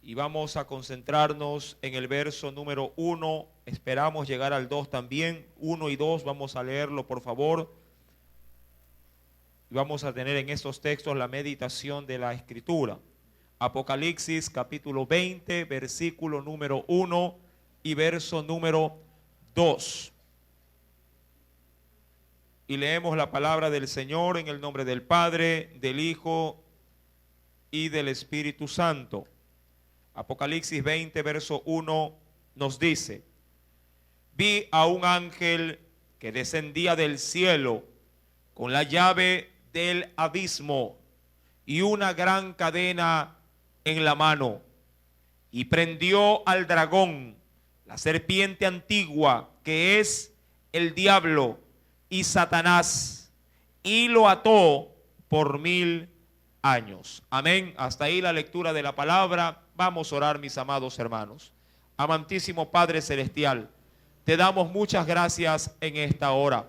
y vamos a concentrarnos en el verso número 1. Esperamos llegar al 2 también. 1 y 2 vamos a leerlo, por favor. Y vamos a tener en estos textos la meditación de la Escritura. Apocalipsis capítulo 20, versículo número 1 y verso número 2. Y leemos la palabra del Señor en el nombre del Padre, del Hijo y del Espíritu Santo. Apocalipsis 20, verso 1 nos dice: vi a un ángel que descendía del cielo con la llave del abismo y una gran cadena en la mano, y prendió al dragón, la serpiente antigua, que es el diablo y Satanás, y lo ató por 1000 años. Amén. Hasta ahí la lectura de la palabra. Vamos a orar, mis amados hermanos. Amantísimo Padre Celestial, te damos muchas gracias en esta hora.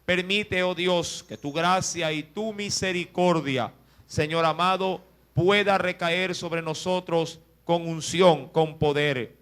Permite, oh Dios, que tu gracia y tu misericordia, Señor amado, pueda recaer sobre nosotros con unción, con poder.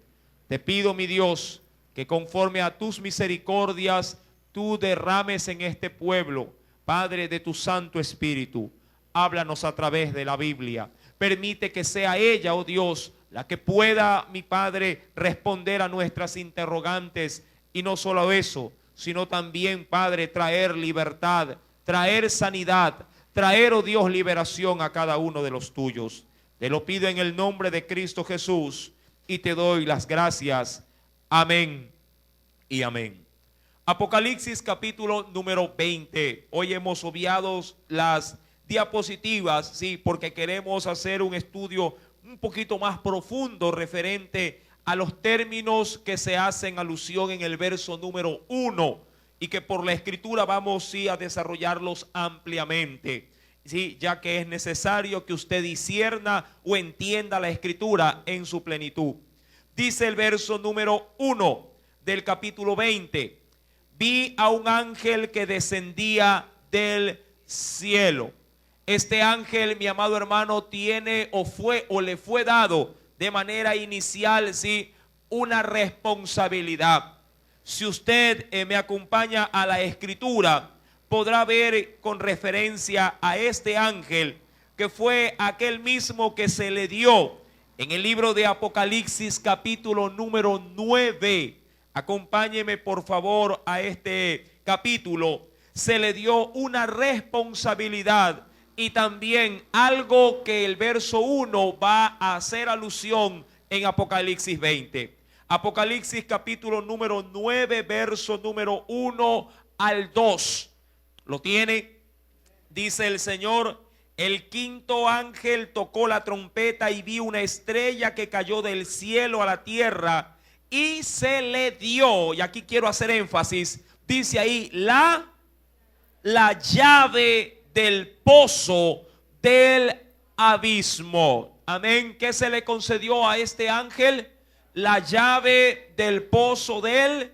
Te pido, mi Dios, que conforme a tus misericordias, tú derrames en este pueblo, Padre, de tu Santo Espíritu. Háblanos a través de la Biblia. Permite que sea ella, oh Dios, la que pueda, mi Padre, responder a nuestras interrogantes. Y no solo eso, sino también, Padre, traer libertad, traer sanidad, traer, oh Dios, liberación a cada uno de los tuyos. Te lo pido en el nombre de Cristo Jesús y te doy las gracias. Amén y amén. Apocalipsis capítulo número 20. Hoy hemos obviado las diapositivas, sí, porque queremos hacer un estudio un poquito más profundo referente a los términos que se hacen alusión en el verso número 1 y que por la Escritura vamos sí a desarrollarlos ampliamente, sí, ya que es necesario que usted discierna o entienda la Escritura en su plenitud. Dice el verso número 1 del capítulo 20: vi a un ángel que descendía del cielo. Este ángel, mi amado hermano, tiene o le fue dado de manera inicial, sí, una responsabilidad. Si usted me acompaña a la Escritura, podrá ver con referencia a este ángel que fue aquel mismo que se le dio en el libro de Apocalipsis capítulo número 9. Acompáñeme por favor a este capítulo. Se le dio una responsabilidad y también algo que el verso 1 va a hacer alusión en Apocalipsis 20. Apocalipsis capítulo número 9, verso número 1 al 2. ¿Lo tiene? Dice el Señor: el quinto ángel tocó la trompeta y vi una estrella que cayó del cielo a la tierra y se le dio, y aquí quiero hacer énfasis, dice ahí la llave del pozo del abismo. Amén. ¿Qué se le concedió a este ángel? La llave del pozo del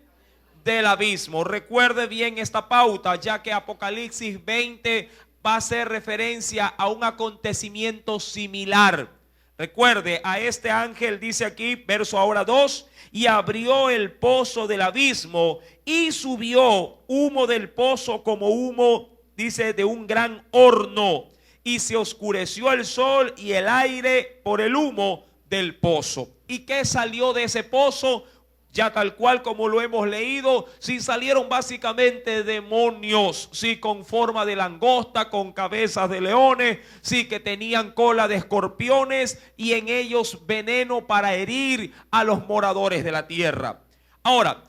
abismo. Recuerde bien esta pauta, ya que Apocalipsis 20 va a hacer referencia a un acontecimiento similar. Recuerde, a este ángel dice aquí, verso ahora 2, y abrió el pozo del abismo y subió humo del pozo como humo, dice, de un gran horno, y se oscureció el sol y el aire por el humo del pozo. ¿Y qué salió de ese pozo? Ya tal cual como lo hemos leído, sí salieron básicamente demonios, sí, con forma de langosta, con cabezas de leones, sí, que tenían cola de escorpiones y en ellos veneno para herir a los moradores de la tierra. Ahora,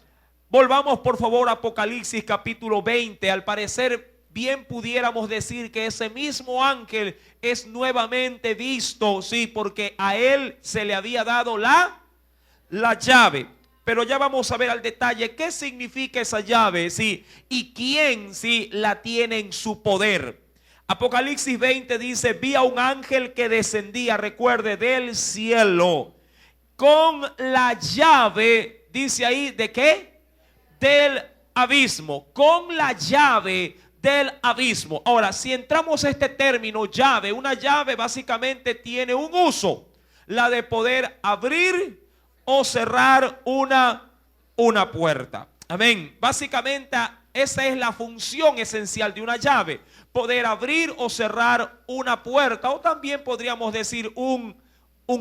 volvamos por favor a Apocalipsis capítulo 20. Al parecer, bien pudiéramos decir que ese mismo ángel es nuevamente visto, sí, porque a él se le había dado la llave. Pero ya vamos a ver al detalle qué significa esa llave, sí, y quién, sí, la tiene en su poder. Apocalipsis 20 dice: vi a un ángel que descendía, recuerde, del cielo, con la llave, dice ahí, ¿de qué? Del abismo, con la llave del abismo. Ahora, si entramos a este término llave, una llave básicamente tiene un uso. la de poder abrir o cerrar una puerta. Amén. Básicamente esa es la función esencial de una llave, poder abrir o cerrar una puerta, o también podríamos decir un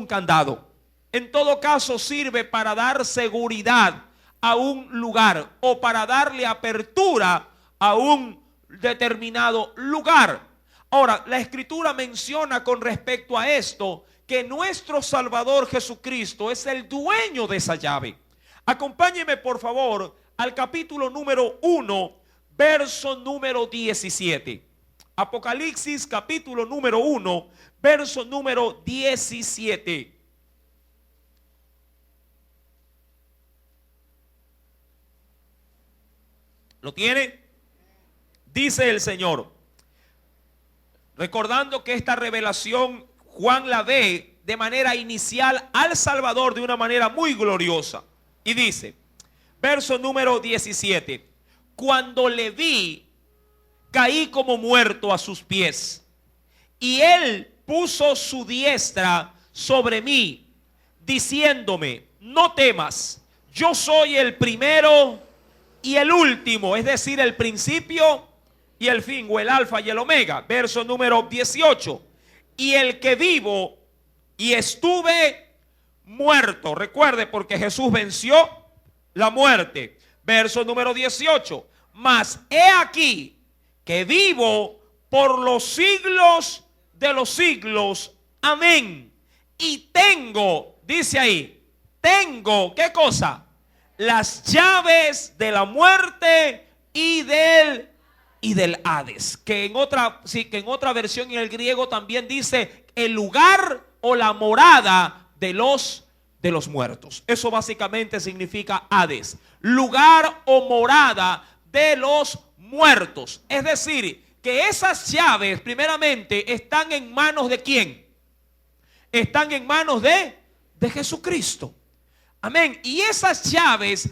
candado. En todo caso sirve para dar seguridad a un lugar o para darle apertura a un determinado lugar. Ahora, la Escritura menciona con respecto a esto que nuestro Salvador Jesucristo es el dueño de esa llave. Acompáñeme por favor al capítulo número 1, verso número 17. Apocalipsis capítulo número 1, verso número 17. ¿Lo tiene? Dice el Señor, recordando que esta revelación Juan la ve de manera inicial al Salvador de una manera muy gloriosa. Y dice, verso número 17, cuando le vi, caí como muerto a sus pies, y él puso su diestra sobre mí, diciéndome, no temas, yo soy el primero y el último, es decir, el principio y el fin, o el alfa y el omega. Verso número 18, y el que vivo y estuve muerto. Recuerde, porque Jesús venció la muerte. Verso número 18, mas he aquí que vivo por los siglos de los siglos. Amén. Y tengo, dice ahí, tengo, ¿qué cosa? Las llaves de la muerte y del Hades, que en otra versión en el griego también dice el lugar o la morada de los muertos. Eso básicamente significa Hades, lugar o morada de los muertos. Es decir, que esas llaves primeramente están en manos de ¿quién? Están en manos de Jesucristo. Amén. Y esas llaves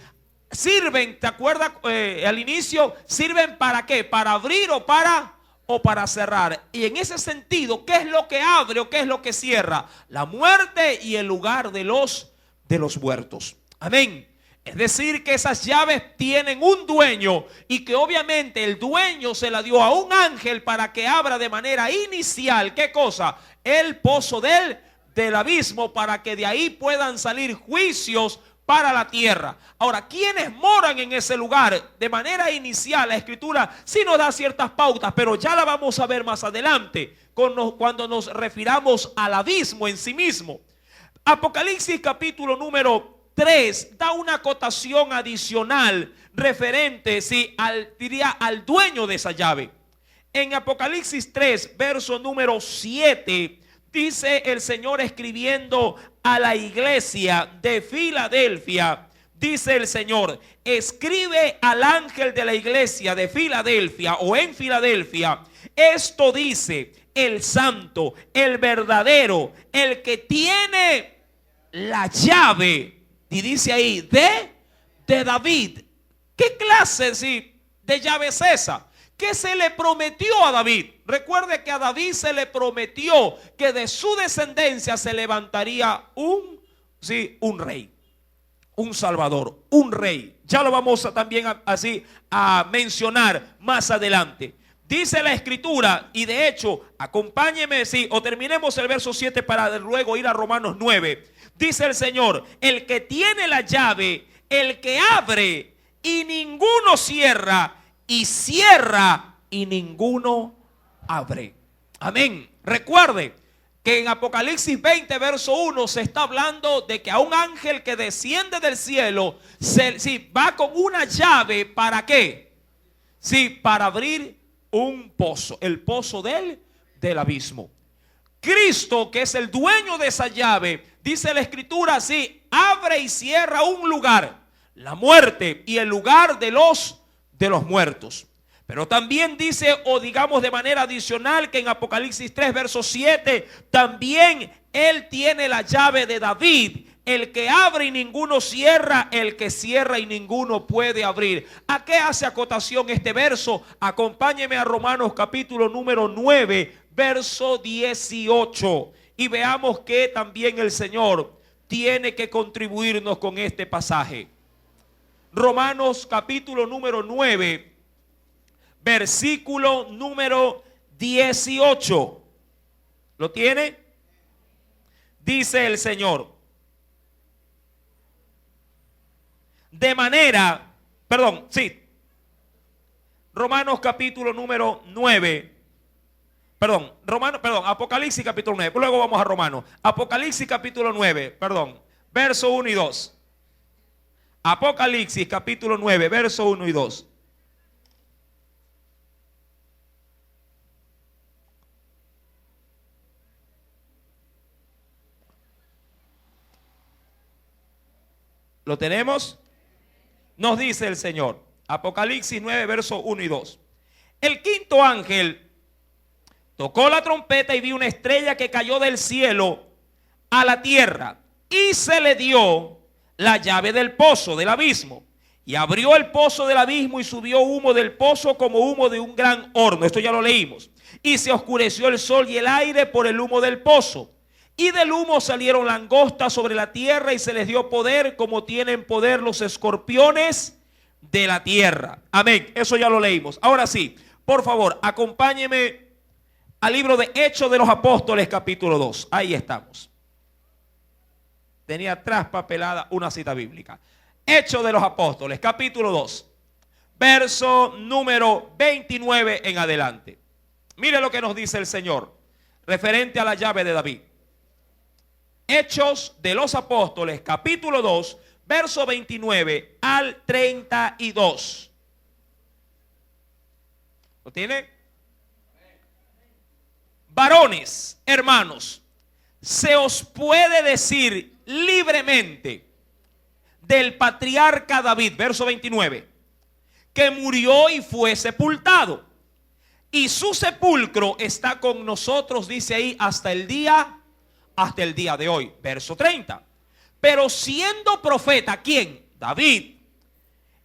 sirven, ¿te acuerdas al inicio? Sirven para ¿qué? Para abrir o para cerrar. Y en ese sentido, ¿qué es lo que abre o qué es lo que cierra? La muerte y el lugar de los muertos. Amén. Es decir, que esas llaves tienen un dueño y que obviamente el dueño se la dio a un ángel para que abra de manera inicial, ¿qué cosa? El pozo del abismo, para que de ahí puedan salir juicios para la tierra. Ahora, ¿quiénes moran en ese lugar? De manera inicial, la Escritura sí nos da ciertas pautas, pero ya la vamos a ver más adelante, cuando nos refiramos al abismo en sí mismo. Apocalipsis capítulo número 3 da una acotación adicional referente, sí, al dueño de esa llave. En Apocalipsis 3, verso número 7, dice el Señor escribiendo a la iglesia de Filadelfia, dice el Señor, escribe al ángel de la iglesia de Filadelfia o en Filadelfia, esto dice el santo, el verdadero, el que tiene la llave, y dice ahí, de David. ¿Qué clase de llave es esa? ¿Qué se le prometió a David? Recuerde que a David se le prometió que de su descendencia se levantaría un rey, un salvador, un rey. Ya lo vamos también a mencionar más adelante. Dice la Escritura, y de hecho, acompáñeme, o terminemos el verso 7 para luego ir a Romanos 9. Dice el Señor, el que tiene la llave, el que abre y ninguno cierra, y cierra y ninguno abre. Amén. Recuerde que en Apocalipsis 20 verso 1 se está hablando de que a un ángel que desciende del cielo va con una llave. ¿Para qué? Para abrir un pozo, el pozo del abismo. Cristo, que es el dueño de esa llave, dice la Escritura abre y cierra un lugar, la muerte y el lugar de los muertos. Pero también dice, o digamos de manera adicional, que en Apocalipsis 3 verso 7 también él tiene la llave de David, el que abre y ninguno cierra, el que cierra y ninguno puede abrir. ¿A qué hace acotación este verso? Acompáñeme a Romanos capítulo número 9 verso 18. y veamos que también el Señor tiene que contribuirnos con este pasaje. Romanos capítulo número 9, versículo número 18. ¿Lo tiene? Dice el Señor. De manera, Romanos capítulo número 9. Apocalipsis capítulo 9. Luego vamos a Romanos. Apocalipsis capítulo 9, verso 1 y 2. Apocalipsis capítulo 9, verso 1 y 2. ¿Lo tenemos? Nos dice el Señor. Apocalipsis 9, verso 1 y 2. El quinto ángel tocó la trompeta y vi una estrella que cayó del cielo a la tierra, y se le dio la llave del pozo del abismo, y abrió el pozo del abismo y subió humo del pozo como humo de un gran horno. Esto ya lo leímos. Y se oscureció el sol y el aire por el humo del pozo, y del humo salieron langostas sobre la tierra, y se les dio poder como tienen poder los escorpiones de la tierra. Amén. Eso ya lo leímos. Ahora sí, por favor, acompáñeme al libro de Hechos de los Apóstoles, capítulo 2. Ahí estamos. Tenía traspapelada una cita bíblica. Hechos de los Apóstoles, capítulo 2, verso número 29 en adelante. Mire lo que nos dice el Señor referente a la llave de David. Hechos de los Apóstoles, capítulo 2, verso 29 al 32. ¿Lo tiene? Varones, hermanos, se os puede decir libremente del patriarca David, verso 29, que murió y fue sepultado, y su sepulcro está con nosotros, dice ahí, hasta el día de hoy. Verso 30. Pero siendo profeta, ¿quién? David.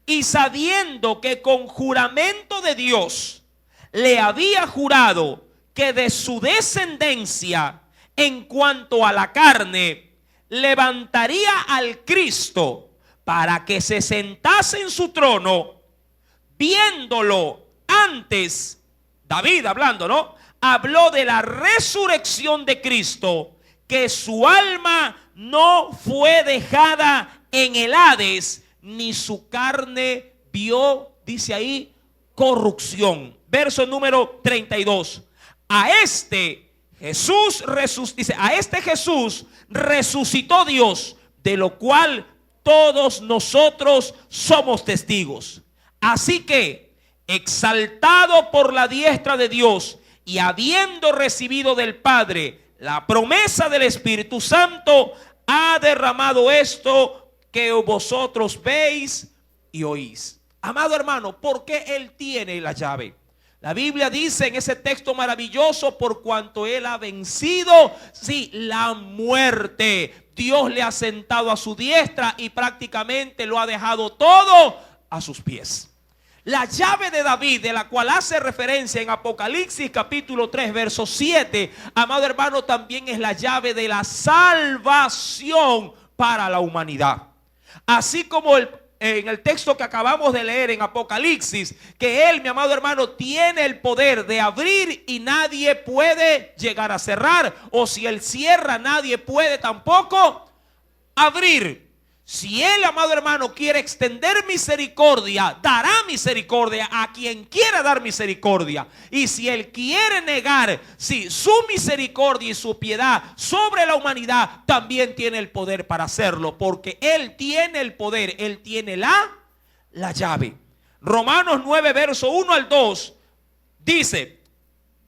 Y sabiendo que con juramento de Dios le había jurado que de su descendencia, en cuanto a la carne, levantaría al Cristo para que se sentase en su trono, viéndolo antes, David hablando, ¿no? Habló de la resurrección de Cristo, que su alma no fue dejada en el Hades, ni su carne vio, dice ahí, corrupción. Verso número 32. A este Jesús resucitó Dios, de lo cual todos nosotros somos testigos. Así que, exaltado por la diestra de Dios y habiendo recibido del Padre la promesa del Espíritu Santo, ha derramado esto que vosotros veis y oís. Amado hermano, ¿por qué Él tiene la llave? La Biblia dice en ese texto maravilloso, por cuanto Él ha vencido, sí, la muerte. Dios le ha sentado a su diestra y prácticamente lo ha dejado todo a sus pies. La llave de David, de la cual hace referencia en Apocalipsis capítulo 3, verso 7, amado hermano, también es la llave de la salvación para la humanidad. Así como en el texto que acabamos de leer en Apocalipsis, que Él, mi amado hermano, tiene el poder de abrir y nadie puede llegar a cerrar, o si Él cierra, nadie puede tampoco abrir. Si Él, amado hermano, quiere extender misericordia, dará misericordia a quien quiera dar misericordia. Y si Él quiere negar, sí, su misericordia y su piedad sobre la humanidad, también tiene el poder para hacerlo, porque Él tiene el poder, Él tiene la llave. Romanos 9, verso 1 al 2, dice,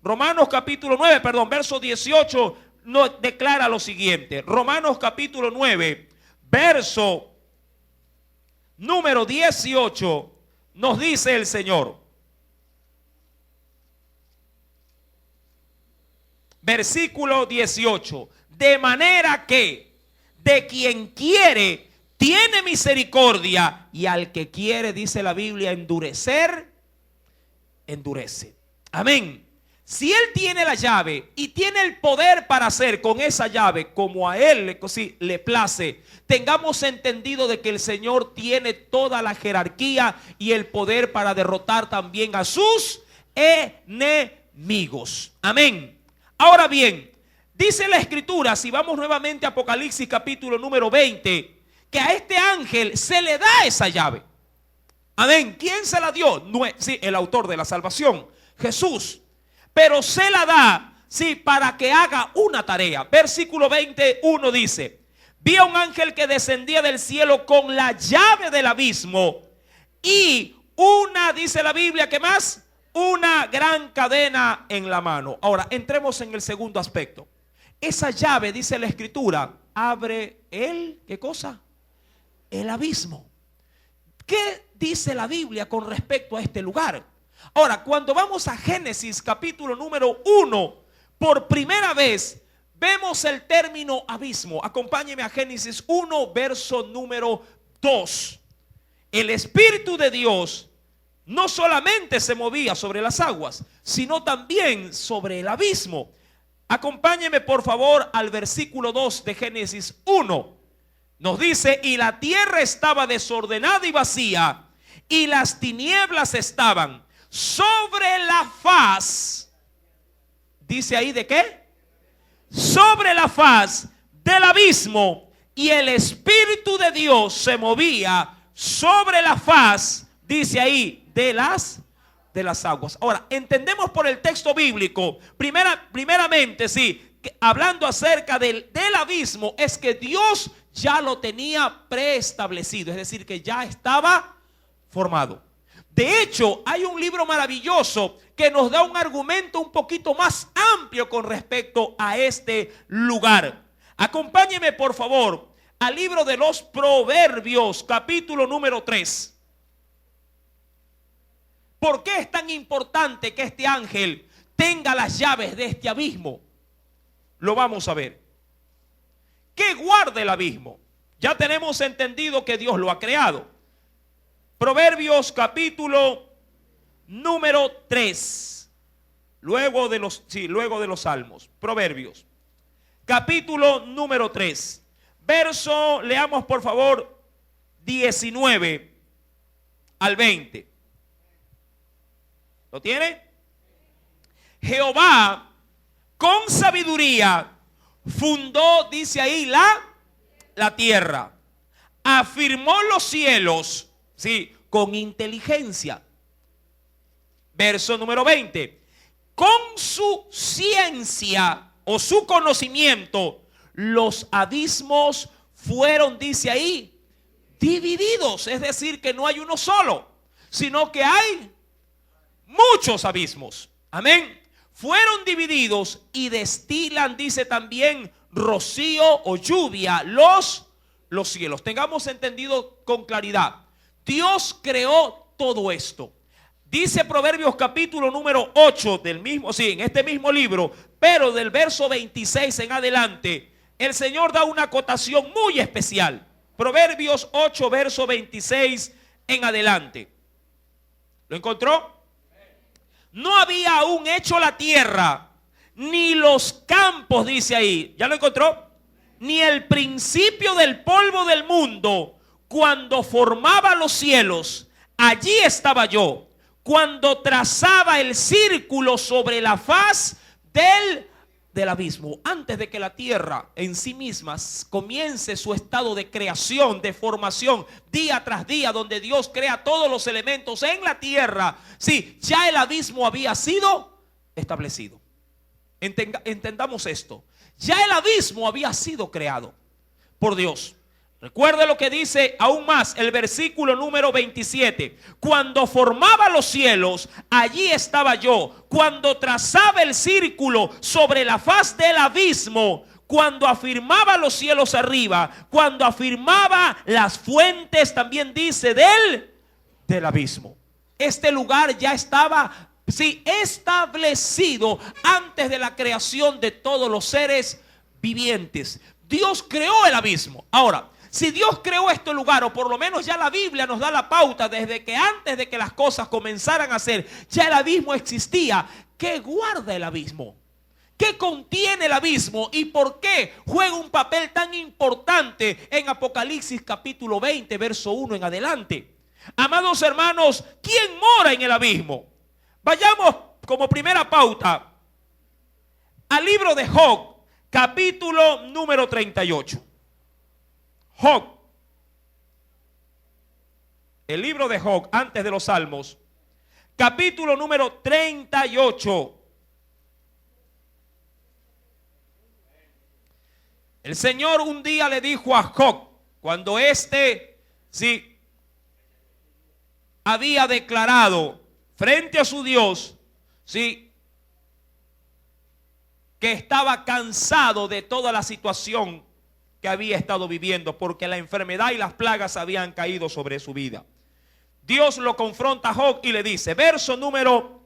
Romanos capítulo 9, verso 18, nos declara lo siguiente. Romanos capítulo 9, verso número 18, nos dice el Señor. Versículo 18. De manera que de quien quiere tiene misericordia, y al que quiere, dice la Biblia, endurecer, endurece. Amén. si Él tiene la llave y tiene el poder para hacer con esa llave como a Él le place, tengamos entendido de que el Señor tiene toda la jerarquía y el poder para derrotar también a sus enemigos. Amén. Ahora bien, dice la Escritura, si vamos nuevamente a Apocalipsis capítulo número 20, que a este ángel se le da esa llave. Amén. ¿Quién se la dio? No, sí, el autor de la salvación, Jesús. Pero se la da, sí, para que haga una tarea. Versículo 21 dice: vi a un ángel que descendía del cielo con la llave del abismo y una, dice la Biblia, ¿qué más? Una gran cadena en la mano. Ahora, entremos en el segundo aspecto. Esa llave, dice la Escritura, abre ¿qué cosa? El abismo. ¿Qué dice la Biblia con respecto a este lugar? Ahora, cuando vamos a Génesis capítulo número 1, por primera vez vemos el término abismo. Acompáñeme a Génesis 1, verso número 2. El Espíritu de Dios no solamente se movía sobre las aguas, sino también sobre el abismo. Acompáñeme por favor al versículo 2 de Génesis 1. Nos dice: y la tierra estaba desordenada y vacía, y las tinieblas estaban sobre la faz. Dice ahí de qué? Sobre la faz del abismo, y el Espíritu de Dios se movía sobre la faz, dice ahí, de las aguas. Ahora, entendemos por el texto bíblico, primeramente, sí, hablando acerca del abismo, es que Dios ya lo tenía preestablecido, es decir, que ya estaba formado. De hecho, hay un libro maravilloso que nos da un argumento un poquito más amplio con respecto a este lugar. Acompáñeme por favor al libro de los Proverbios, capítulo número 3. ¿Por qué es tan importante que este ángel tenga las llaves de este abismo? Lo vamos a ver. ¿Qué guarda el abismo? Ya tenemos entendido que Dios lo ha creado. Proverbios capítulo número 3. Luego de los Salmos. Proverbios capítulo número 3. Verso, leamos por favor 19 al 20. ¿Lo tiene? Jehová con sabiduría fundó, dice ahí, la tierra. Afirmó los cielos, sí, con inteligencia. Verso número 20. Con su ciencia o su conocimiento, los abismos fueron, dice ahí, divididos. Es decir, que no hay uno solo, sino que hay muchos abismos. Amén. Fueron divididos y destilan, dice también, rocío o lluvia, los cielos. Tengamos entendido con claridad. Dios creó todo esto. Dice Proverbios capítulo número 8 del mismo, sí, en este mismo libro, pero del verso 26 en adelante, el Señor da una acotación muy especial. Proverbios 8, verso 26 en adelante. ¿Lo encontró? No había aún hecho la tierra, ni los campos, dice ahí. ¿Ya lo encontró? Ni el principio del polvo del mundo. Cuando formaba los cielos, allí estaba yo. Cuando trazaba el círculo sobre la faz del abismo. Antes de que la tierra en sí misma comience su estado de creación, de formación, día tras día, donde Dios crea todos los elementos en la tierra, sí, ya el abismo había sido establecido. Entendamos esto. Ya el abismo había sido creado por Dios. Recuerde lo que dice aún más el versículo número 27. Cuando formaba los cielos, allí estaba yo. Cuando trazaba el círculo sobre la faz del abismo, cuando afirmaba los cielos arriba, cuando afirmaba las fuentes, también dice del abismo. Este lugar ya estaba, sí, establecido antes de la creación de todos los seres vivientes. Dios creó el abismo. Ahora, si Dios creó este lugar, o por lo menos ya la Biblia nos da la pauta desde que antes de que las cosas comenzaran a ser, ya el abismo existía. ¿qué guarda el abismo? ¿Qué contiene el abismo y por qué juega un papel tan importante en Apocalipsis capítulo 20, verso 1 en adelante? Amados hermanos, ¿quién mora en el abismo? Vayamos como primera pauta al libro de Job, capítulo número 38. Job, el libro de Job, antes de los Salmos, capítulo número 38. El Señor un día le dijo a Job, cuando había declarado frente a su Dios, que estaba cansado de toda la situación que había estado viviendo, porque la enfermedad y las plagas habían caído sobre su vida. Dios lo confronta a Job y le dice, verso número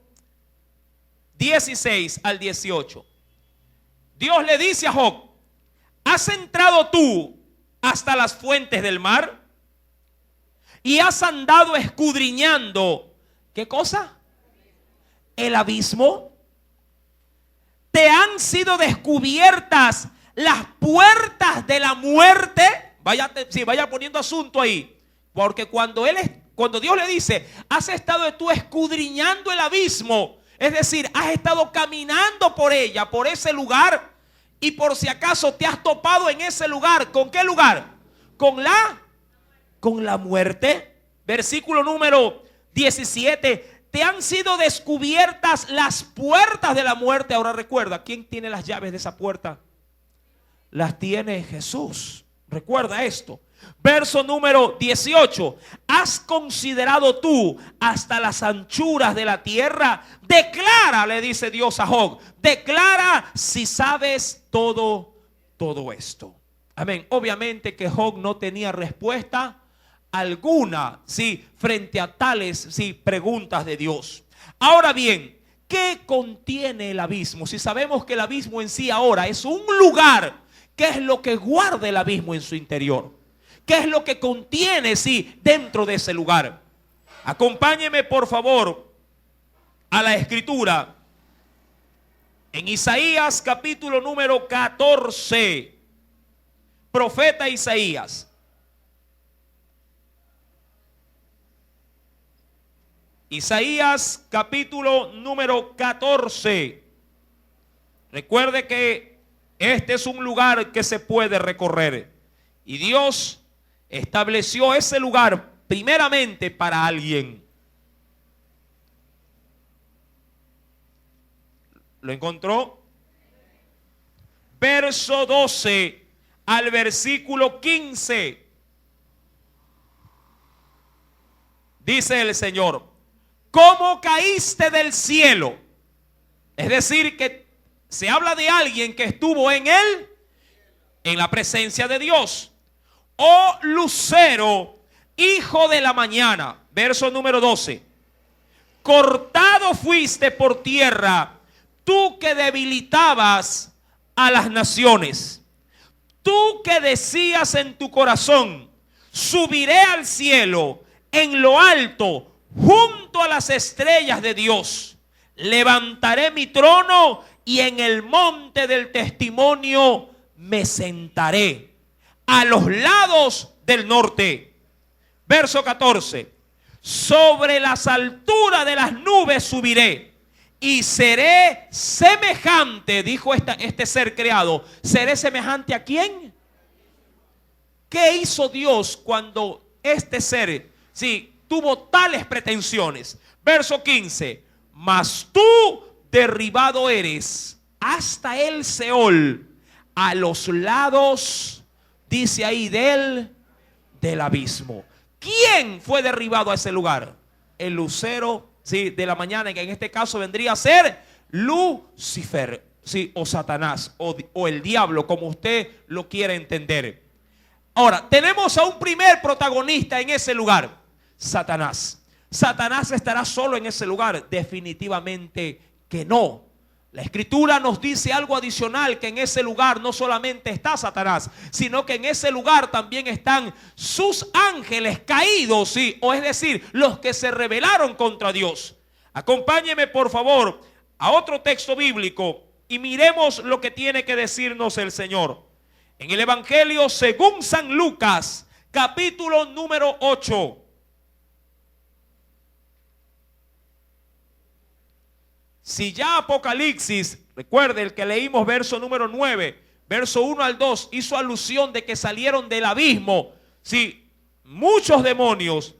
16 al 18. Dios le dice a Job, ¿has entrado tú hasta las fuentes del mar? ¿Y has andado escudriñando, qué cosa? El abismo. ¿Te han sido descubiertas las puertas de la muerte? Vaya poniendo asunto ahí. Porque cuando Dios le dice, has estado tú escudriñando el abismo, es decir, has estado caminando por ella, por ese lugar, y por si acaso te has topado en ese lugar. ¿Con qué lugar? Con la muerte. Versículo número 17. Te han sido descubiertas las puertas de la muerte. Ahora recuerda, ¿quién tiene las llaves de esa puerta? Las tiene Jesús. Recuerda esto. Verso número 18. ¿Has considerado tú hasta las anchuras de la tierra? Declara, le dice Dios a Job. Declara si sabes todo esto. Amén. Obviamente que Job no tenía respuesta alguna, frente a tales, preguntas de Dios. Ahora bien, ¿qué contiene el abismo? Si sabemos que el abismo en sí ahora es un lugar, ¿qué es lo que guarda el abismo en su interior? ¿Qué es lo que contiene, dentro de ese lugar? Acompáñeme, por favor, a la escritura. En Isaías, capítulo número 14. Profeta Isaías. Isaías, capítulo número 14. Recuerde que este es un lugar que se puede recorrer. Y Dios estableció ese lugar primeramente para alguien. ¿Lo encontró? Verso 12 al versículo 15. Dice el Señor, ¿cómo caíste del cielo? Es decir, que se habla de alguien que estuvo en la presencia de Dios. Oh lucero, hijo de la mañana. Verso número 12. Cortado fuiste por tierra, tú que debilitabas a las naciones. Tú que decías en tu corazón, subiré al cielo, en lo alto, junto a las estrellas de Dios. Levantaré mi trono y en el monte del testimonio me sentaré, a los lados del norte. Verso 14. Sobre las alturas de las nubes subiré y seré semejante, dijo este ser creado. ¿Seré semejante a quién? ¿Qué hizo Dios cuando este ser, tuvo tales pretensiones? Verso 15. Mas tú derribado eres hasta el Seol, a los lados, dice ahí, del abismo. ¿Quién fue derribado a ese lugar? El lucero, de la mañana, que en este caso vendría a ser Lucifer, o Satanás, o el diablo, como usted lo quiere entender. Ahora, tenemos a un primer protagonista en ese lugar, Satanás. ¿Satanás estará solo en ese lugar? Definitivamente que no. La escritura nos dice algo adicional, que en ese lugar no solamente está Satanás, sino que en ese lugar también están sus ángeles caídos, o es decir, los que se rebelaron contra Dios. Acompáñeme por favor a otro texto bíblico y miremos lo que tiene que decirnos el Señor. En el Evangelio según San Lucas, capítulo número 8. Si ya Apocalipsis, recuerde el que leímos verso número 9, verso 1 al 2, hizo alusión de que salieron del abismo, sí, muchos demonios.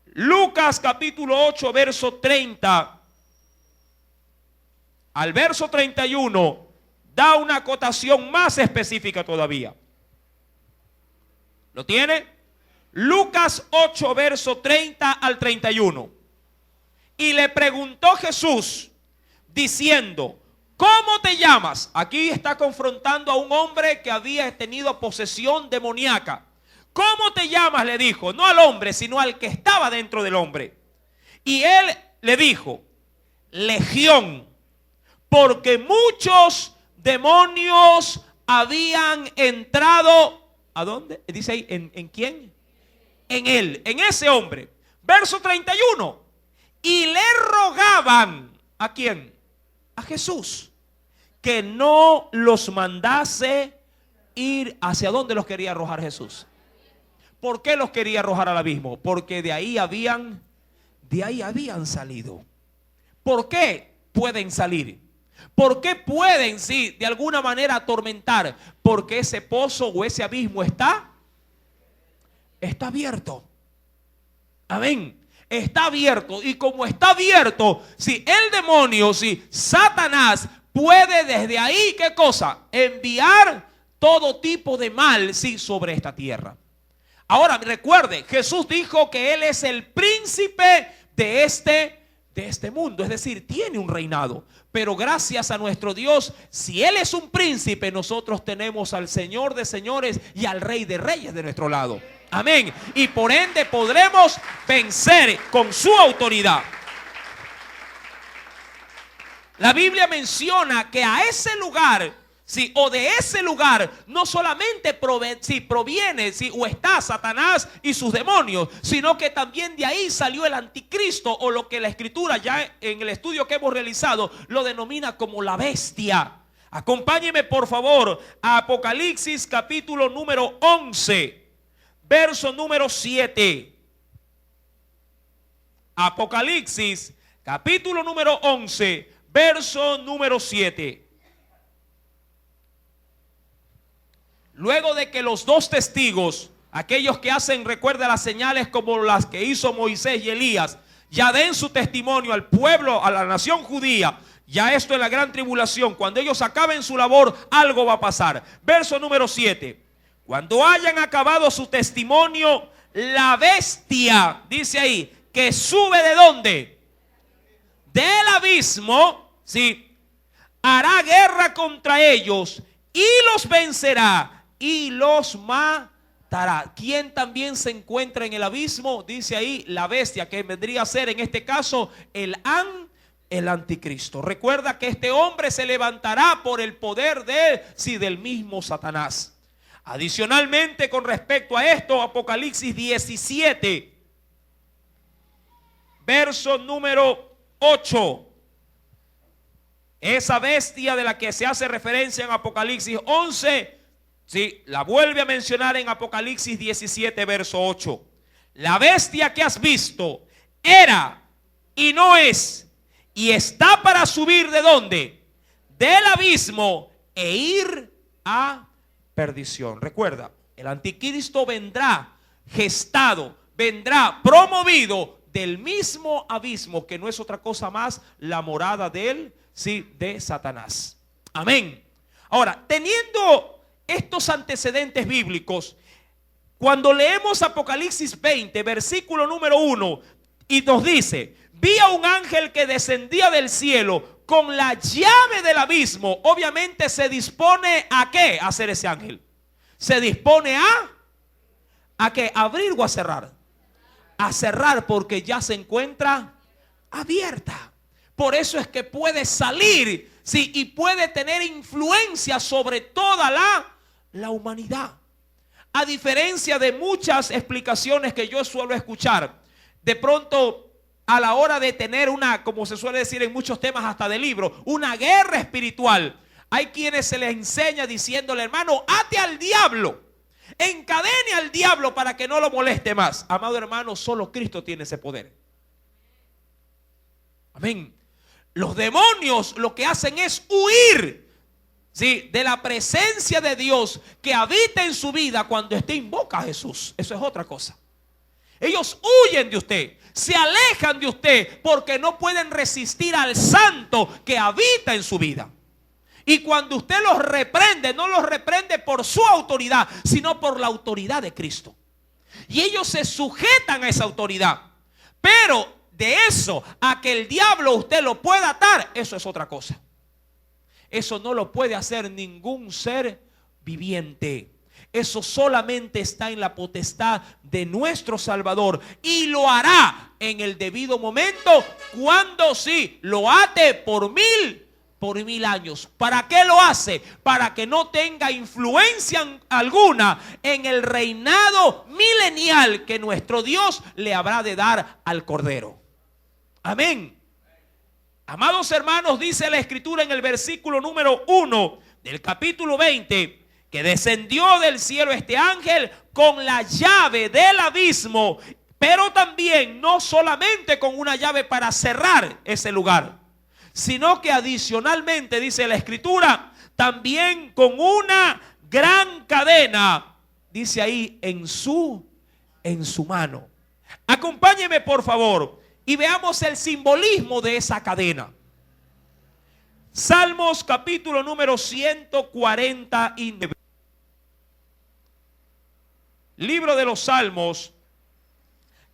Lucas capítulo 8, verso 30 al verso 31, da una acotación más específica todavía. ¿Lo tiene? Lucas 8, verso 30 al 31. Y le preguntó Jesús, diciendo, ¿cómo te llamas? Aquí está confrontando a un hombre que había tenido posesión demoníaca. ¿Cómo te llamas? Le dijo, no al hombre, sino al que estaba dentro del hombre. Y él le dijo, Legión, porque muchos demonios habían entrado. ¿A dónde? Dice ahí, ¿en quién? En él, en ese hombre. Verso 31. Y le rogaban, ¿a quién? A Jesús, que no los mandase ir. ¿Hacia dónde los quería arrojar Jesús? ¿Por qué los quería arrojar al abismo? Porque de ahí habían salido. ¿Por qué pueden salir? ¿Por qué pueden, sí, de alguna manera atormentar? Porque ese pozo o ese abismo está abierto. Amén. Está abierto, y como está abierto, si el demonio, si Satanás puede desde ahí, ¿qué cosa? Enviar todo tipo de mal, sí, sobre esta tierra. Ahora recuerde, Jesús dijo que Él es el príncipe de este mundo, es decir, tiene un reinado. Pero gracias a nuestro Dios, si Él es un príncipe, nosotros tenemos al Señor de señores y al Rey de reyes de nuestro lado. Amén. Y por ende podremos vencer con su autoridad. La Biblia menciona que a ese lugar, sí, o de ese lugar, no solamente proviene, sí, o está Satanás y sus demonios, sino que también de ahí salió el anticristo, o lo que la Escritura ya en el estudio que hemos realizado lo denomina como la bestia. Acompáñeme por favor a Apocalipsis capítulo número 11. Verso número 7. Apocalipsis, capítulo número 11, verso número 7. Luego de que los dos testigos, aquellos que hacen, recuerda, las señales como las que hizo Moisés y Elías, ya den su testimonio al pueblo, a la nación judía. Ya esto en la gran tribulación, cuando ellos acaben su labor, algo va a pasar. Verso número 7. Cuando hayan acabado su testimonio, la bestia, dice ahí, que sube ¿de dónde? Del abismo, ¿sí? Hará guerra contra ellos y los vencerá y los matará. ¿Quién también se encuentra en el abismo? Dice ahí la bestia, que vendría a ser en este caso el anticristo. Recuerda que este hombre se levantará por el poder del mismo Satanás. Adicionalmente, con respecto a esto, Apocalipsis 17, verso número 8. Esa bestia de la que se hace referencia en Apocalipsis 11, sí, la vuelve a mencionar en Apocalipsis 17, verso 8. La bestia que has visto era y no es, y está para subir ¿de dónde? Del abismo e ir a perdición. Recuerda, el anticristo vendrá gestado, vendrá promovido del mismo abismo, que no es otra cosa más la morada de Satanás. Amén. Ahora, teniendo estos antecedentes bíblicos, cuando leemos Apocalipsis 20, versículo número 1, y nos dice, vi a un ángel que descendía del cielo con la llave del abismo. Obviamente se dispone ¿a qué? A hacer ese ángel. Se dispone ¿a qué? ¿A abrir o a cerrar? A cerrar, porque ya se encuentra abierta. Por eso es que puede salir, sí, y puede tener influencia sobre toda la humanidad. A diferencia de muchas explicaciones que yo suelo escuchar, de pronto a la hora de tener una, como se suele decir en muchos temas hasta de libro, una guerra espiritual. Hay quienes se les enseña diciéndole, hermano, ate al diablo, encadene al diablo para que no lo moleste más. Amado hermano, solo Cristo tiene ese poder. Amén. Los demonios lo que hacen es huir, ¿sí?, de la presencia de Dios que habita en su vida cuando usted invoca a Jesús. Eso es otra cosa. Ellos huyen de usted, se alejan de usted porque no pueden resistir al santo que habita en su vida. Y cuando usted los reprende, no los reprende por su autoridad, sino por la autoridad de Cristo. Y ellos se sujetan a esa autoridad. Pero de eso a que el diablo usted lo pueda atar, eso es otra cosa. Eso no lo puede hacer ningún ser viviente. Eso solamente está en la potestad de nuestro Salvador. Y lo hará en el debido momento, cuando sí lo ate por mil años. ¿Para qué lo hace? Para que no tenga influencia alguna en el reinado milenial que nuestro Dios le habrá de dar al Cordero. Amén. Amados hermanos, dice la Escritura en el versículo número 1 del capítulo 20, que descendió del cielo este ángel con la llave del abismo, pero también no solamente con una llave para cerrar ese lugar, sino que adicionalmente, dice la Escritura, también con una gran cadena, dice ahí, en su mano. Acompáñeme por favor y veamos el simbolismo de esa cadena. Salmos capítulo número 149. Libro de los Salmos,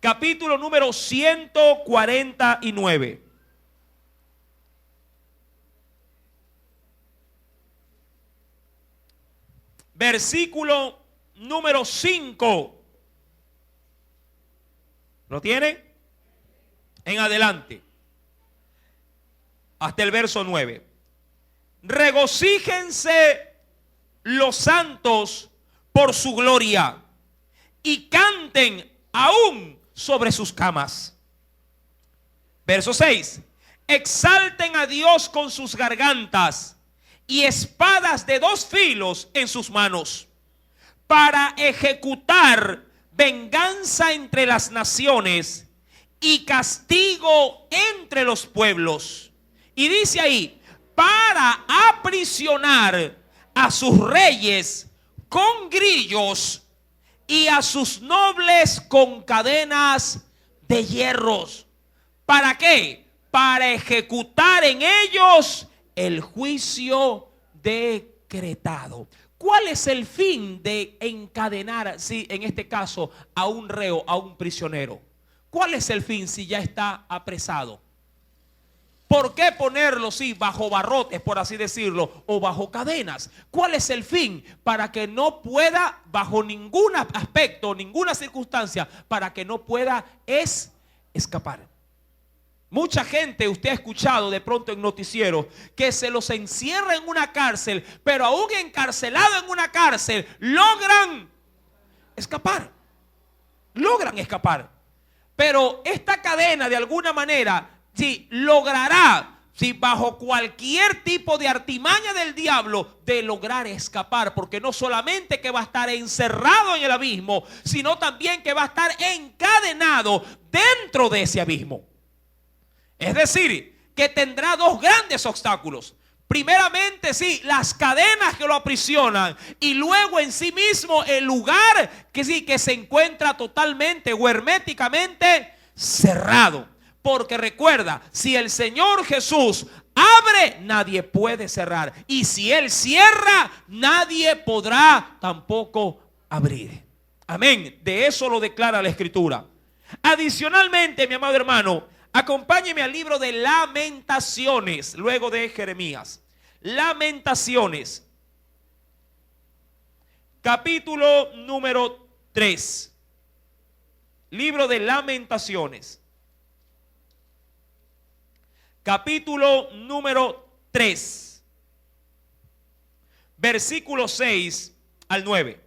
capítulo número 149. Versículo número 5. ¿Lo tiene? En adelante. Hasta el verso 9. Regocíjense los santos por su gloria y canten aún sobre sus camas. Verso 6. Exalten a Dios con sus gargantas y espadas de dos filos en sus manos, para ejecutar venganza entre las naciones y castigo entre los pueblos. Y dice ahí, para aprisionar a sus reyes con grillos y a sus nobles con cadenas de hierros. ¿Para qué? Para ejecutar en ellos el juicio decretado. ¿Cuál es el fin de encadenar, si en este caso, a un reo, a un prisionero? ¿Cuál es el fin si ya está apresado? ¿Por qué ponerlo, sí, bajo barrotes, por así decirlo, o bajo cadenas? ¿Cuál es el fin? Para que no pueda, bajo ningún aspecto, ninguna circunstancia, para que no pueda escapar. Mucha gente, usted ha escuchado de pronto en noticieros, que se los encierra en una cárcel, pero aún encarcelado en una cárcel, logran escapar. Logran escapar. Pero esta cadena, de alguna manera, sí, logrará, sí, bajo cualquier tipo de artimaña del diablo, de lograr escapar. Porque no solamente que va a estar encerrado en el abismo, sino también que va a estar encadenado dentro de ese abismo. Es decir, que tendrá dos grandes obstáculos. Primeramente, sí, las cadenas que lo aprisionan, y luego en sí mismo el lugar que sí, que se encuentra totalmente o herméticamente cerrado. Porque recuerda, si el Señor Jesús abre, nadie puede cerrar. Y si Él cierra, nadie podrá tampoco abrir. Amén. De eso lo declara la Escritura. Adicionalmente, mi amado hermano, acompáñeme al libro de Lamentaciones, luego de Jeremías. Lamentaciones, capítulo número 3. Libro de Lamentaciones, capítulo número 3, versículo 6 al 9.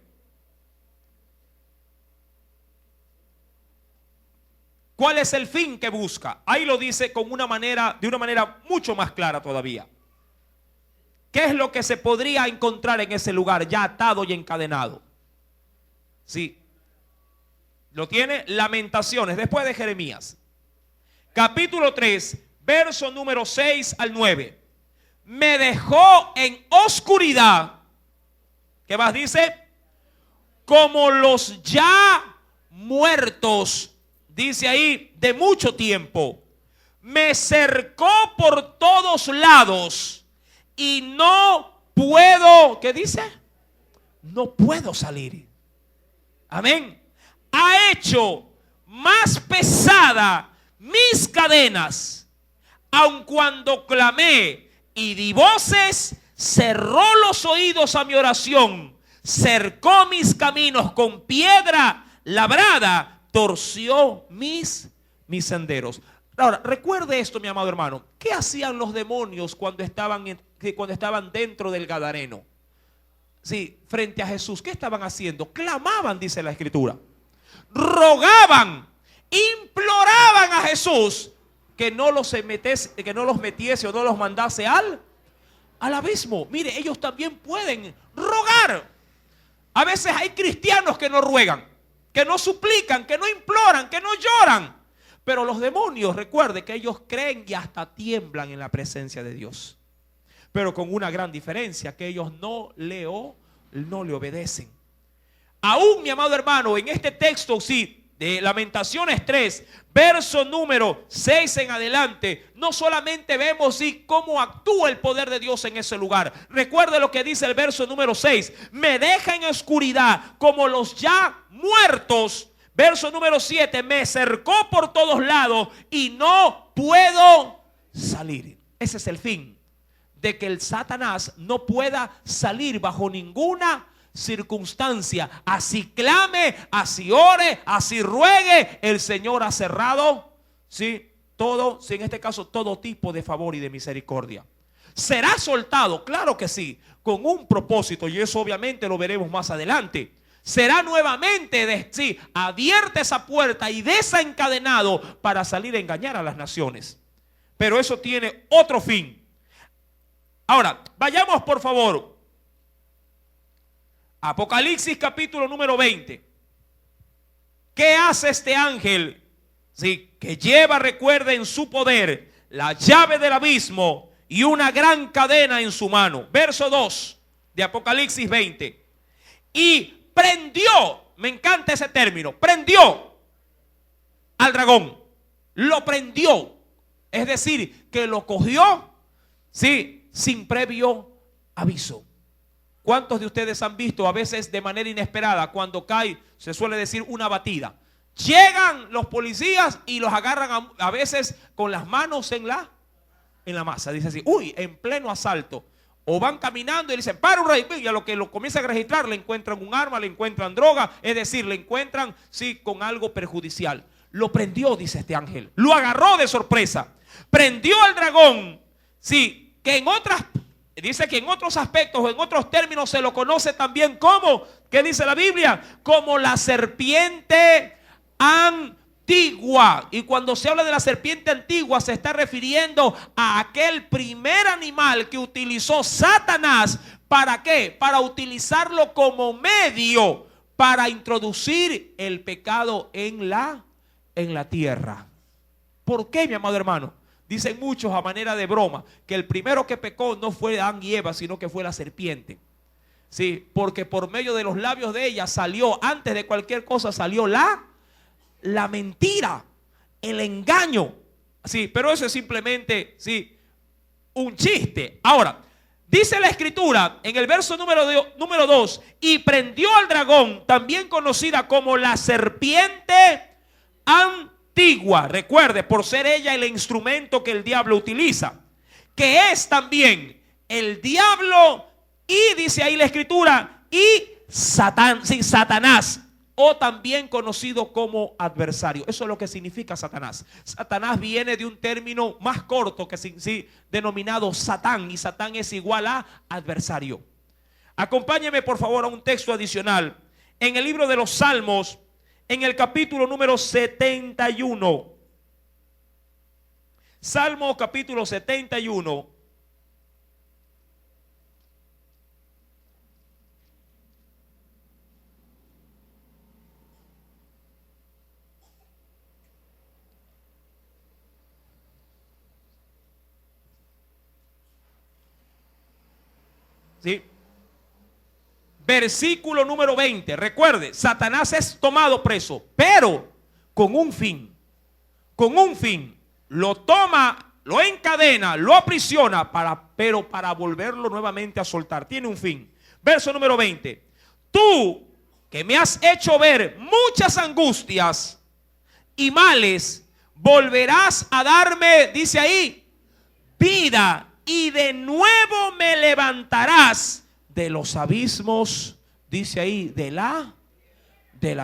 ¿Cuál es el fin que busca? Ahí lo dice de una manera mucho más clara todavía. ¿Qué es lo que se podría encontrar en ese lugar ya atado y encadenado? Sí. Lo tiene Lamentaciones, después de Jeremías. Capítulo 3, verso número 6 al 9. Me dejó en oscuridad. ¿Qué más dice? Como los ya muertos, dice ahí, de mucho tiempo. Me cercó por todos lados y no puedo, ¿qué dice? No puedo salir. Amén. Ha hecho más pesada mis cadenas, aun cuando clamé y di voces, cerró los oídos a mi oración, cercó mis caminos con piedra labrada, torció mis senderos. Ahora, recuerde esto, mi amado hermano. ¿Qué hacían los demonios cuando estaban dentro del Gadareno? Sí, frente a Jesús. ¿Qué estaban haciendo? Clamaban, dice la Escritura. Rogaban, imploraban a Jesús que no los metiese o no los mandase al abismo. Mire, ellos también pueden rogar. A veces hay cristianos que no ruegan, que no suplican, que no imploran, que no lloran. Pero los demonios, recuerde que ellos creen y hasta tiemblan en la presencia de Dios. Pero con una gran diferencia, que ellos no le obedecen. Aún, mi amado hermano, en este texto, sí, de Lamentaciones 3, verso número 6 en adelante, no solamente vemos sí, cómo actúa el poder de Dios en ese lugar. Recuerde lo que dice el verso número 6. Me deja en oscuridad como los ya muertos. Verso número 7. Me cercó por todos lados y no puedo salir. Ese es el fin. De que el Satanás no pueda salir bajo ninguna circunstancia. Así clame, así ore, así ruegue, el Señor ha cerrado, ¿sí? Todo, en este caso, todo tipo de favor y de misericordia. ¿Será soltado? Claro que sí, con un propósito, y eso obviamente lo veremos más adelante. Será nuevamente abierta esa puerta y desencadenado para salir a engañar a las naciones. Pero eso tiene otro fin. Ahora, vayamos por favor Apocalipsis capítulo número 20. ¿Qué hace este ángel? Sí, que lleva, recuerda, en su poder la llave del abismo y una gran cadena en su mano. Verso 2 de Apocalipsis 20. Y prendió, me encanta ese término, prendió al dragón. Lo prendió. Es decir, que lo cogió, sí, sin previo aviso. ¿Cuántos de ustedes han visto a veces de manera inesperada cuando cae, se suele decir, una batida? Llegan los policías y los agarran a veces con las manos en la masa. Dice así, uy, en pleno asalto. O van caminando y dicen, para un rey. Y a lo que lo comienzan a registrar le encuentran un arma, le encuentran droga. Es decir, le encuentran, sí, con algo perjudicial. Lo prendió, dice este ángel. Lo agarró de sorpresa. Prendió al dragón. Sí, que dice que en otros aspectos o en otros términos se lo conoce también como, ¿qué dice la Biblia? Como la serpiente antigua. Y cuando se habla de la serpiente antigua se está refiriendo a aquel primer animal que utilizó Satanás. ¿Para qué? Para utilizarlo como medio para introducir el pecado en la tierra. ¿Por qué, mi amado hermano? Dicen muchos a manera de broma que el primero que pecó no fue Adán y Eva, sino que fue la serpiente. Sí, porque por medio de los labios de ella salió, antes de cualquier cosa, salió la mentira, el engaño. Sí, pero eso es simplemente, sí, un chiste. Ahora, dice la Escritura en el verso número 2, y prendió al dragón, también conocida como la serpiente antigua. Recuerde, por ser ella el instrumento que el diablo utiliza, que es también el diablo y dice ahí la Escritura y Satanás, o también conocido como adversario. Eso es lo que significa Satanás. Satanás viene de un término más corto que sí, denominado Satán, y Satán es igual a adversario. Acompáñeme por favor a un texto adicional en el libro de los Salmos, en el capítulo número 71. Salmo capítulo 71. ¿Sí? Versículo número 20. Recuerde, Satanás es tomado preso, pero con un fin. Con un fin. Lo toma, lo encadena, lo aprisiona, pero para volverlo nuevamente a soltar. Tiene un fin. Verso número 20. Tú que me has hecho ver muchas angustias y males, volverás a darme, dice ahí, vida, y de nuevo me levantarás de los abismos, dice ahí, de la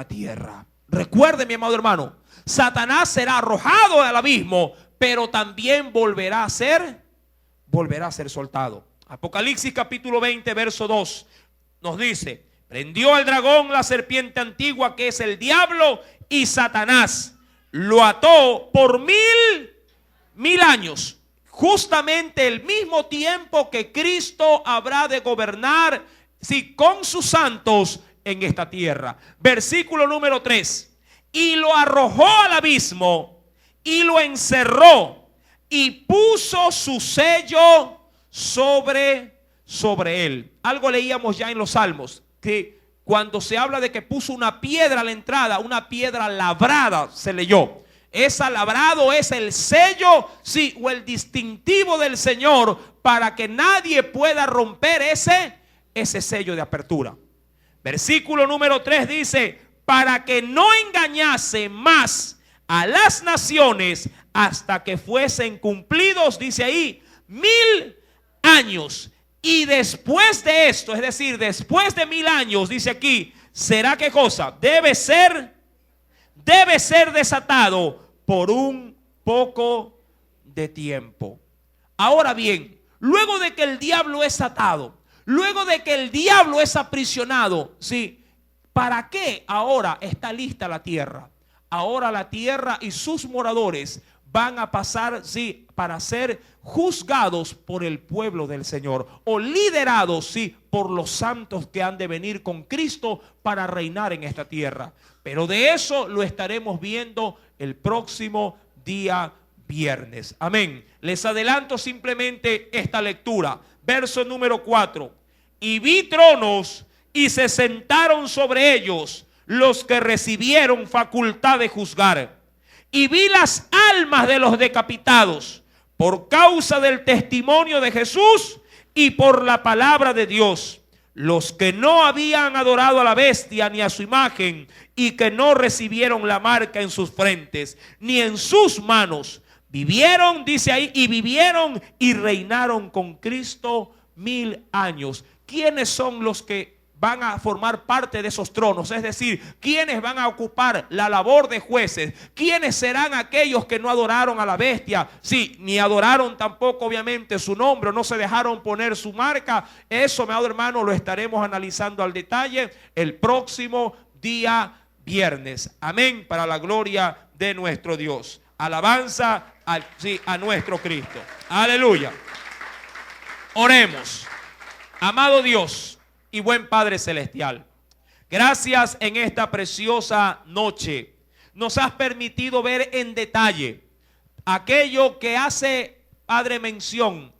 tierra. Recuerde, mi amado hermano, Satanás será arrojado al abismo, pero también volverá a ser soltado. Apocalipsis capítulo 20, verso 2 nos dice: prendió al dragón, la serpiente antigua, que es el diablo y Satanás, lo ató por mil años. Justamente el mismo tiempo que Cristo habrá de gobernar, sí, con sus santos en esta tierra. Versículo número 3. Y lo arrojó al abismo y lo encerró y puso su sello sobre él. Algo leíamos ya en los Salmos, que cuando se habla de que puso una piedra a la entrada, una piedra labrada, se leyó. Esa labrado es el sello, sí, o el distintivo del Señor, para que nadie pueda romper ese sello de apertura. Versículo número 3 dice: para que no engañase más a las naciones hasta que fuesen cumplidos, dice ahí, 1000 años. Y después de esto, es decir, después de 1000 años, dice aquí, ¿será qué cosa? Debe ser desatado por un poco de tiempo. Ahora bien, luego de que el diablo es atado, luego de que el diablo es aprisionado, ¿sí? ¿Para qué ahora está lista la tierra? Ahora la tierra y sus moradores van a pasar, sí, para ser juzgados por el pueblo del Señor, o liderados, sí, por los santos que han de venir con Cristo para reinar en esta tierra. Pero de eso lo estaremos viendo el próximo día viernes. Amén. Les adelanto simplemente esta lectura. Verso número 4. Y vi tronos y se sentaron sobre ellos los que recibieron facultad de juzgar. Y vi las almas de los decapitados por causa del testimonio de Jesús y por la palabra de Dios, los que no habían adorado a la bestia ni a su imagen, y que no recibieron la marca en sus frentes ni en sus manos. Vivieron, dice ahí, y vivieron y reinaron con Cristo 1000 años. ¿Quiénes son los que van a formar parte de esos tronos? Es decir, ¿quiénes van a ocupar la labor de jueces? ¿Quiénes serán aquellos que no adoraron a la bestia? Sí, ni adoraron tampoco obviamente su nombre, no se dejaron poner su marca. Eso, mi amado hermano, lo estaremos analizando al detalle el próximo día viernes. Amén, para la gloria de nuestro Dios. Alabanza a nuestro Cristo. Aleluya. Oremos. Amado Dios y buen Padre Celestial, gracias en esta preciosa noche. Nos has permitido ver en detalle aquello que hace, Padre, mención,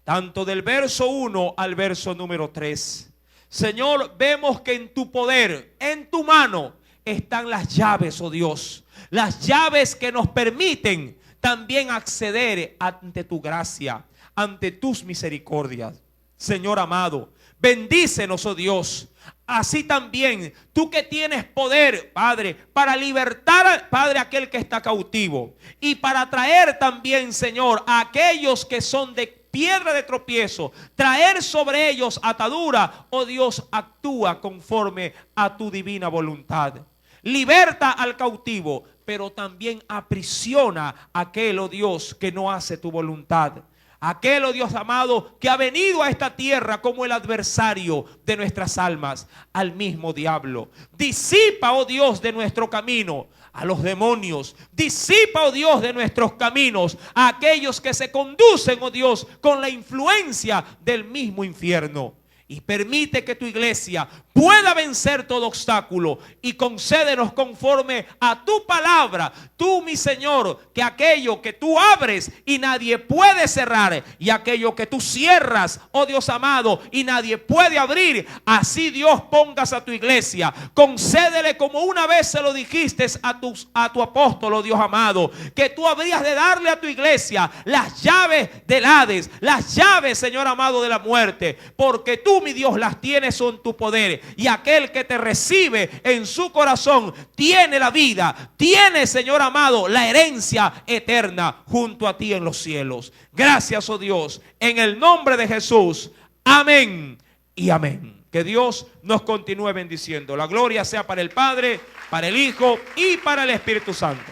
tanto del verso 1 al verso número 3. Señor, vemos que en tu poder, en tu mano, están las llaves, oh Dios. Las llaves que nos permiten también acceder ante tu gracia, ante tus misericordias. Señor amado, bendícenos, oh Dios. Así también, tú que tienes poder, Padre, para libertar, Padre, a aquel que está cautivo, y para traer también, Señor, a aquellos que son de piedra de tropiezo, traer sobre ellos atadura, oh Dios, actúa conforme a tu divina voluntad. Liberta al cautivo, pero también aprisiona a aquel, oh Dios, que no hace tu voluntad. Aquel, oh Dios amado, que ha venido a esta tierra como el adversario de nuestras almas, al mismo diablo. Disipa, oh Dios, de nuestro camino a los demonios. Disipa, oh Dios, de nuestros caminos a aquellos que se conducen, oh Dios, con la influencia del mismo infierno. Y permite que tu iglesia pueda vencer todo obstáculo y concédenos conforme a tu palabra, tú, mi Señor, que aquello que tú abres y nadie puede cerrar, y aquello que tú cierras, oh Dios amado, y nadie puede abrir, así Dios pongas a tu iglesia. Concédele como una vez se lo dijiste a tu apóstol, oh Dios amado, que tú habrías de darle a tu iglesia las llaves del Hades, las llaves, Señor amado, de la muerte, porque tú, mi Dios, las tienes en tu poder. Y aquel que te recibe en su corazón tiene la vida, tiene, Señor amado, la herencia eterna junto a ti en los cielos. Gracias, oh Dios, en el nombre de Jesús. Amén y amén. Que Dios nos continúe bendiciendo. La gloria sea para el Padre, para el Hijo y para el Espíritu Santo.